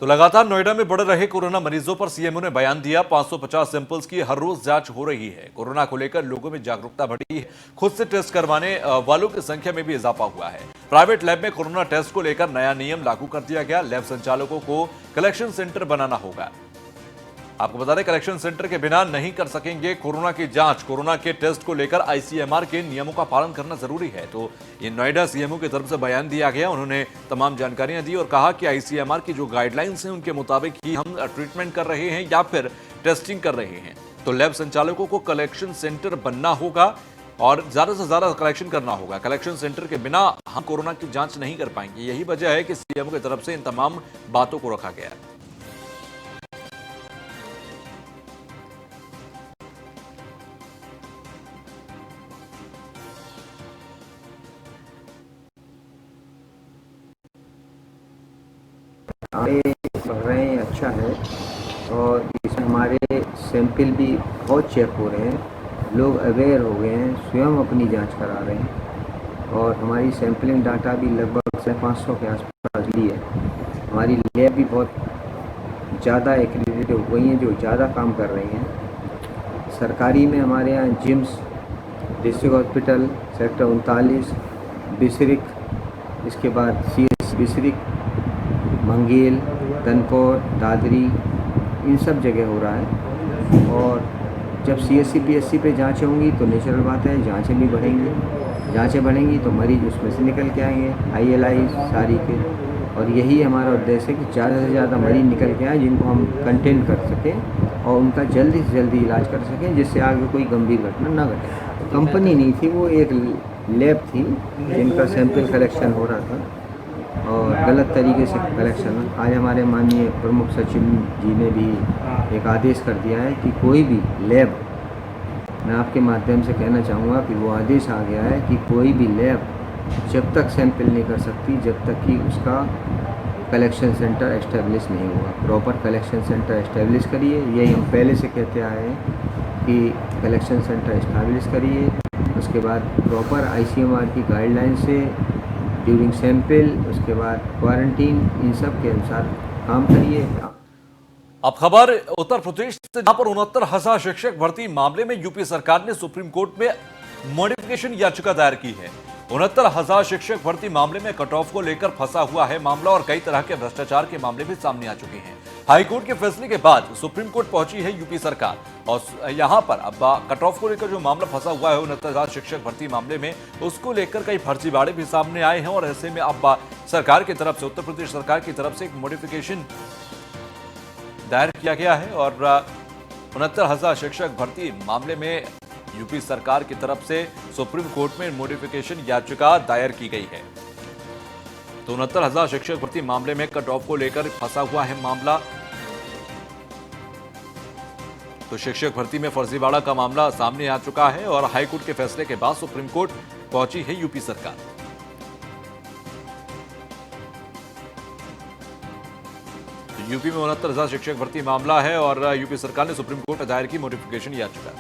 तो लगातार नोएडा में बढ़ रहे कोरोना मरीजों पर सीएमओ ने बयान दिया। 550 सैंपल्स की हर रोज जांच हो रही है। कोरोना को लेकर लोगों में जागरूकता बढ़ी है। खुद से टेस्ट करवाने वालों की संख्या में भी इजाफा हुआ है। प्राइवेट लैब में कोरोना टेस्ट को लेकर नया नियम लागू कर दिया गया। लैब संचालकों को कलेक्शन सेंटर बनाना होगा। आपको बता दें, कलेक्शन सेंटर के बिना नहीं कर सकेंगे कोरोना की जांच। कोरोना के टेस्ट को लेकर आईसीएमआर के नियमों का पालन करना जरूरी है। तो ये नोएडा सीएमओ की तरफ से बयान दिया गया। उन्होंने तमाम जानकारियां दी और कहा कि आईसीएमआर की जो गाइडलाइंस हैं उनके मुताबिक ही हम ट्रीटमेंट कर रहे हैं या फिर टेस्टिंग कर रहे हैं। तो लैब संचालकों को कलेक्शन सेंटर बनना होगा और ज्यादा से ज्यादा कलेक्शन करना होगा। कलेक्शन सेंटर के बिना हम कोरोना की जांच नहीं कर पाएंगे। यही वजह है कि सीएमओ की तरफ से इन तमाम बातों को रखा गया है। आगे बढ़ रहे हैं, अच्छा है। और इसमें हमारे सैंपल भी बहुत चेक हो रहे हैं। लोग अवेयर हो गए हैं, स्वयं अपनी जांच करा रहे हैं। और हमारी सैंपलिंग डाटा भी लगभग 500 के आसपास ली है। हमारी लैब भी बहुत ज़्यादा एक्रेडिटेड हो गई हैं, जो ज़्यादा काम कर रही हैं। सरकारी में हमारे यहाँ जिम्स, डिस्ट्रिक्ट हॉस्पिटल, सेक्टर 39, बिसरिक, इसके बाद CS बिसरिक, मंगेल, तनकोर, दादरी, इन सब जगह हो रहा है। और जब CSC PSC पे जांचें होंगी तो नेचुरल बात है, जांचें भी बढ़ेंगी। जांचें बढ़ेंगी तो मरीज उसमें से निकल के आएंगे, ILI सारी के। और यही हमारा उद्देश्य है कि ज़्यादा से ज़्यादा मरीज निकल के आए जिनको हम कंटेन कर सकें और उनका जल्दी से जल्दी इलाज कर सकें, जिससे आगे कोई गंभीर घटना ना घटे। कंपनी नहीं थी, वो एक लैब थी जिनका सैंपल कलेक्शन हो रहा था और गलत तरीके से कलेक्शन। आज हमारे माननीय प्रमुख सचिव जी ने भी एक आदेश कर दिया है कि कोई भी लैब, मैं आपके माध्यम से कहना चाहूँगा कि वो आदेश आ गया है कि कोई भी लैब जब तक सैंपल नहीं कर सकती जब तक कि उसका कलेक्शन सेंटर एस्टेब्लिश नहीं होगा। प्रॉपर कलेक्शन सेंटर एस्टेब्लिश करिए, यही हम पहले से कहते आए हैं कि कलेक्शन सेंटर एस्टेब्लिश करिए। उसके बाद प्रॉपर ICMR की गाइडलाइन से ड्यूरिंग सैंपल, उसके बाद क्वारंटीन, इन सब के अनुसार काम करिए। अब खबर उत्तर प्रदेश से, जहां पर 69,000 शिक्षक भर्ती मामले में यूपी सरकार ने सुप्रीम कोर्ट में मॉडिफिकेशन याचिका दायर की है। 69,000 शिक्षक भर्ती मामले में कट ऑफ को लेकर फंसा हुआ है मामला और कई तरह के भ्रष्टाचार के मामले भी सामने आ चुके हैं। हाईकोर्ट के फैसले के बाद सुप्रीम कोर्ट पहुंची है यूपी सरकार और यहां पर अब कट ऑफ को लेकर जो मामला फंसा हुआ है 69,000 शिक्षक भर्ती मामले में, उसको लेकर कई फर्जीवाड़े भी सामने आए हैं। और ऐसे में अब सरकार की तरफ से, उत्तर प्रदेश सरकार की तरफ से एक मॉडिफिकेशन दायर किया गया है और 69,000 शिक्षक भर्ती मामले में यूपी सरकार की तरफ से सुप्रीम कोर्ट में मॉडिफिकेशन याचिका दायर की गई है। तो 69,000 शिक्षक भर्ती मामले में कट ऑफ को लेकर फंसा हुआ है मामला। तो शिक्षक भर्ती में फर्जीवाड़ा का मामला सामने आ चुका है और हाईकोर्ट के फैसले के बाद सुप्रीम कोर्ट पहुंची है यूपी सरकार। यूपी में 69,000 शिक्षक भर्ती मामला है और यूपी सरकार ने सुप्रीम कोर्ट में दायर की मॉडिफिकेशन याचिका।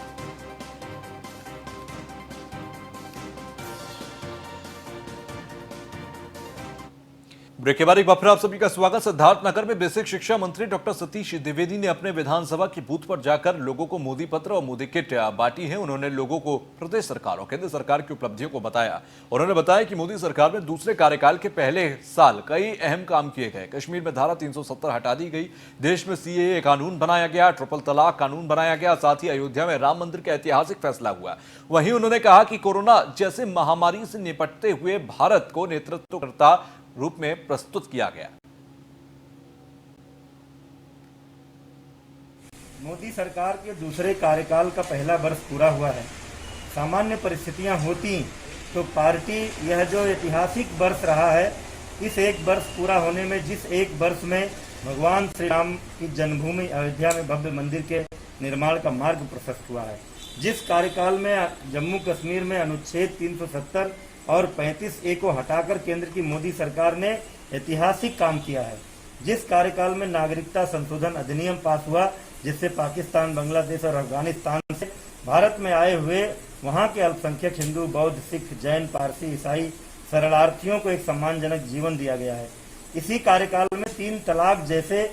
ब्रेक के बाद एक बार फिर आप सभी का स्वागत। सिद्धार्थनगर में बेसिक शिक्षा मंत्री डॉक्टर सतीश द्विवेदी ने अपने विधानसभा की बूथ पर जाकर लोगों को मोदी पत्र और मोदी किट बांटी है। उन्होंने लोगों को प्रदेश सरकार और केंद्र सरकार की उपलब्धियों को बताया। उन्होंने बताया कि मोदी सरकार में दूसरे कार्यकाल के पहले साल कई अहम काम किए गए। कश्मीर में धारा 370 हटा दी गई, देश में CAA कानून बनाया गया, ट्रिपल तलाक कानून बनाया गया, साथ ही अयोध्या में राम मंदिर का ऐतिहासिक फैसला हुआ। वहीं उन्होंने कहा कि कोरोना जैसे महामारी से निपटते हुए भारत को नेतृत्वकर्ता रूप में प्रस्तुत किया गया। मोदी सरकार के दूसरे कार्यकाल का पहला वर्ष पूरा हुआ है। सामान्य परिस्थितियां होती तो पार्टी यह जो ऐतिहासिक वर्ष रहा है, इस एक वर्ष पूरा होने में, जिस एक वर्ष में भगवान श्री राम की जन्मभूमि अयोध्या में भव्य मंदिर के निर्माण का मार्ग प्रशस्त हुआ है, जिस कार्यकाल में जम्मू कश्मीर में अनुच्छेद 370 और 35A को हटाकर केंद्र की मोदी सरकार ने ऐतिहासिक काम किया है, जिस कार्यकाल में नागरिकता संशोधन अधिनियम पास हुआ, जिससे पाकिस्तान, बांग्लादेश और अफगानिस्तान से भारत में आए हुए वहां के अल्पसंख्यक हिंदू, बौद्ध, सिख, जैन, पारसी, ईसाई शरणार्थियों को एक सम्मानजनक जीवन दिया गया है। इसी कार्यकाल में तीन तलाक जैसे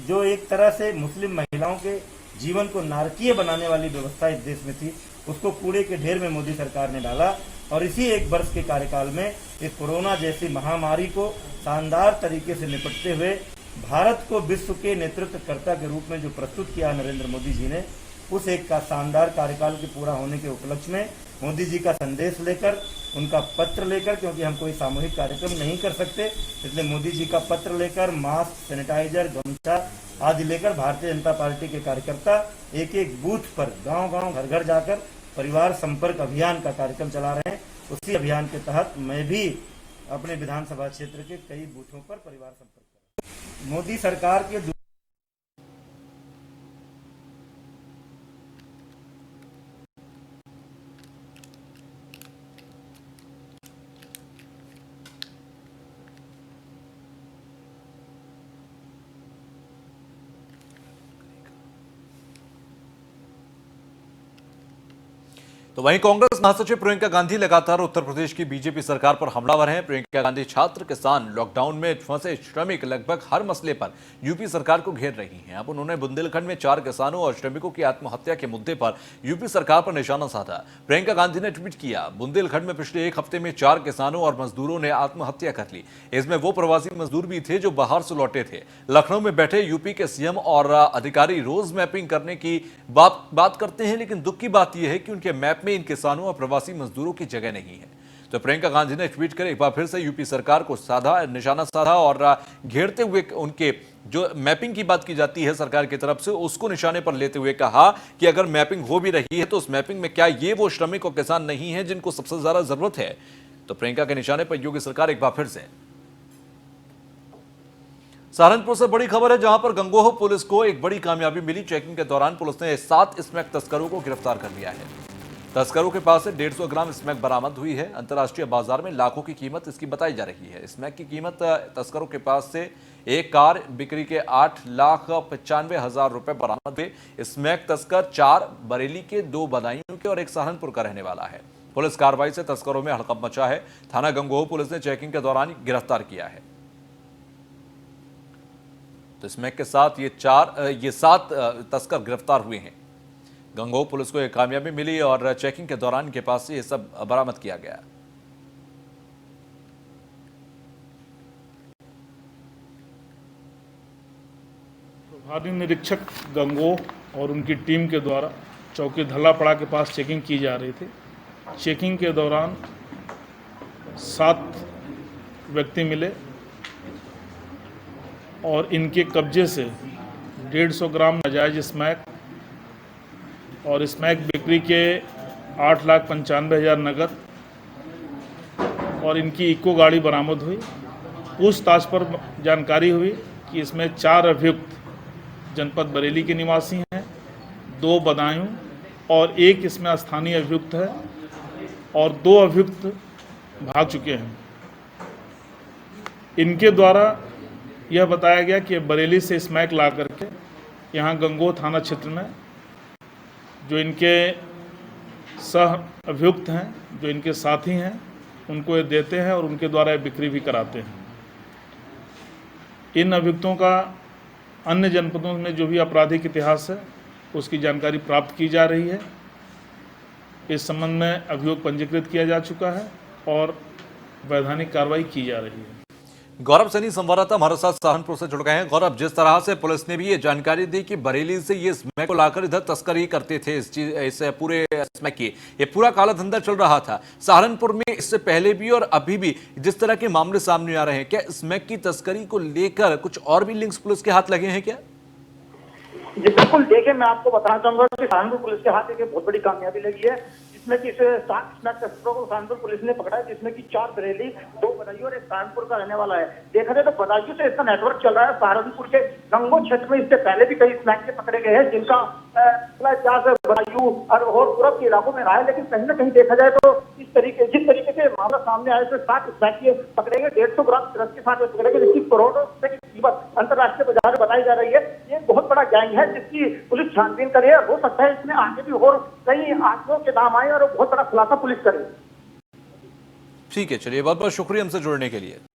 जो एक तरह से मुस्लिम महिलाओं के जीवन को नारकीय बनाने वाली व्यवस्था इस देश में थी, उसको कूड़े के ढेर में मोदी सरकार ने डाला। और इसी एक वर्ष के कार्यकाल में इस कोरोना जैसी महामारी को शानदार तरीके से निपटते हुए भारत को विश्व के नेतृत्वकर्ता के रूप में जो प्रस्तुत किया नरेंद्र मोदी जी ने, उस एक का शानदार कार्यकाल के पूरा होने के उपलक्ष्य में मोदी जी का संदेश लेकर, उनका पत्र लेकर, क्योंकि हम कोई सामूहिक कार्यक्रम नहीं कर सकते, इसलिए मोदी जी का पत्र लेकर मास्क, सैनिटाइजर, गमछा आदि लेकर भारतीय जनता पार्टी के कार्यकर्ता एक एक बूथ पर गांव-गांव, घर-घर जाकर परिवार संपर्क अभियान का कार्यक्रम चला रहे हैं। उसी अभियान के तहत मैं भी अपने विधानसभा क्षेत्र के कई बूथों पर परिवार संपर्क कर रहा हूं। मोदी सरकार के तो वहीं कांग्रेस महासचिव प्रियंका गांधी लगातार उत्तर प्रदेश की बीजेपी सरकार पर हमलावर हैं। प्रियंका गांधी छात्र, किसान, लॉकडाउन में फंसे श्रमिक, लगभग हर मसले पर यूपी सरकार को घेर रही हैं। अब उन्होंने बुंदेलखंड में 4 किसानों और श्रमिकों की आत्महत्या के मुद्दे पर यूपी सरकार पर निशाना साधा। प्रियंका गांधी ने ट्वीट किया, बुंदेलखंड में पिछले एक हफ्ते में 4 किसानों और मजदूरों ने आत्महत्या कर ली। इसमें वो प्रवासी मजदूर भी थे जो बाहर से लौटे थे। लखनऊ में बैठे यूपी के सीएम और अधिकारी रोज मैपिंग करने की बात करते हैं, लेकिन दुख की बात यह है कि उनके मैप में इन किसानों और प्रवासी मजदूरों की जगह नहीं है। तो प्रियंका गांधी ने ट्वीट कर एक बार फिर से यूपी सरकार को निशाना साधा और घेरते हुए उनके जो मैपिंग की बात की जाती है सरकार की तरफ से, उसको निशाने पर लेते हुए कहा कि अगर मैपिंग हो भी रही है तो उस मैपिंग में क्या ये वो श्रमिक और किसान नहीं है जिनको सबसे ज्यादा जरूरत है। तो प्रियंका के निशाने पर योगी सरकार एक बार फिर से। सहारनपुर से बड़ी खबर है, जहां पर गंगोह पुलिस को एक बड़ी कामयाबी मिली। चेकिंग के दौरान पुलिस ने 7 स्मैक तस्करों को गिरफ्तार कर लिया है। तस्करों के पास से 150 ग्राम स्मैक बरामद हुई है। अंतर्राष्ट्रीय बाजार में लाखों की कीमत इसकी बताई जा रही है। स्मैक की कीमत तस्करों के पास से एक कार बिक्री के 8,95,000 रुपए बरामद हुए। स्मैक तस्कर 4 बरेली के, 2 बदायूं के और 1 सहारनपुर का रहने वाला है। पुलिस कार्रवाई से तस्करों में हड़कंप मचा है। थाना गंगोह पुलिस ने चेकिंग के दौरान गिरफ्तार किया है। तो स्मैक के साथ ये 7 तस्कर गिरफ्तार हुए हैं। गंगोह पुलिस को एक कामयाबी मिली और चेकिंग के दौरान के पास से ये सब बरामद किया गया। प्रभारी निरीक्षक गंगोह और उनकी टीम के द्वारा चौकी धल्लापड़ा के पास चेकिंग की जा रही थी। चेकिंग के दौरान 7 व्यक्ति मिले और इनके कब्जे से 150 ग्राम नाजायज स्मैक और स्मैक बिक्री के 8,95,000 नगद और इनकी इको गाड़ी बरामद हुई। पूछताछ पर जानकारी हुई कि इसमें 4 अभियुक्त जनपद बरेली के निवासी हैं, 2 बदायूं और 1 इसमें स्थानीय अभियुक्त है और 2 अभियुक्त भाग चुके हैं। इनके द्वारा यह बताया गया कि बरेली से स्मैक ला करके यहाँ गंगोह थाना क्षेत्र में जो इनके सह अभियुक्त हैं, जो इनके साथी हैं, उनको ये देते हैं और उनके द्वारा बिक्री भी कराते हैं। इन अभियुक्तों का अन्य जनपदों में जो भी आपराधिक इतिहास है उसकी जानकारी प्राप्त की जा रही है। इस संबंध में अभियोग पंजीकृत किया जा चुका है और वैधानिक कार्रवाई की जा रही है। गौरव सैनी संवाददाता हमारे साथ सहारनपुर से जुड़ गए हैं। गौरव, जिस तरह से पुलिस ने भी ये जानकारी दी कि बरेली से ये स्मैक को लाकर इधर तस्करी करते थे, इस पूरे स्मैक की ये पूरा काला धंधा चल रहा था सहारनपुर में, इससे पहले भी और अभी भी जिस तरह के मामले सामने आ रहे हैं, क्या स्मैक की तस्करी को लेकर कुछ और भी लिंक्स पुलिस के हाथ लगे हैं क्या? जी बिल्कुल, देखिए मैं आपको बताना चाहूंगा कि सहारनपुर पुलिस के हाथ एक बहुत बड़ी कामयाबी लगी है, जिसमें कि 7 स्मैक तस्करों को सहारनपुर पुलिस ने पकड़ा है, जिसमें कि 4 बरेली, 2 बदायूं और 1 सहारनपुर का रहने वाला है। देखा जाए तो बदायूं से इसका नेटवर्क चल रहा है। सहारनपुर के गंगोह क्षेत्र में इससे पहले भी कई स्मैक के पकड़े गए हैं, जिनका इतिहास बदायूं और पूरब के इलाकों में रहा है। लेकिन कहीं ना कहीं देखा जाए तो जिस तरीके से मामला सामने आया, 7 स्मैक के पकड़े गए, 150 ग्राम ड्रग्स के साथ पकड़े गए, जिसकी करोड़ों रुपए की कीमत अंतर्राष्ट्रीय बाजार में बताई जा रही है। ये बहुत बड़ा गैंग है जिसकी पुलिस छानबीन करे। हो सकता है इसमें आगे भी और कई आदमियों के नाम आए और बहुत बड़ा खुलासा पुलिस करे। ठीक है, चलिए, बहुत बहुत शुक्रिया हमसे जुड़ने के लिए।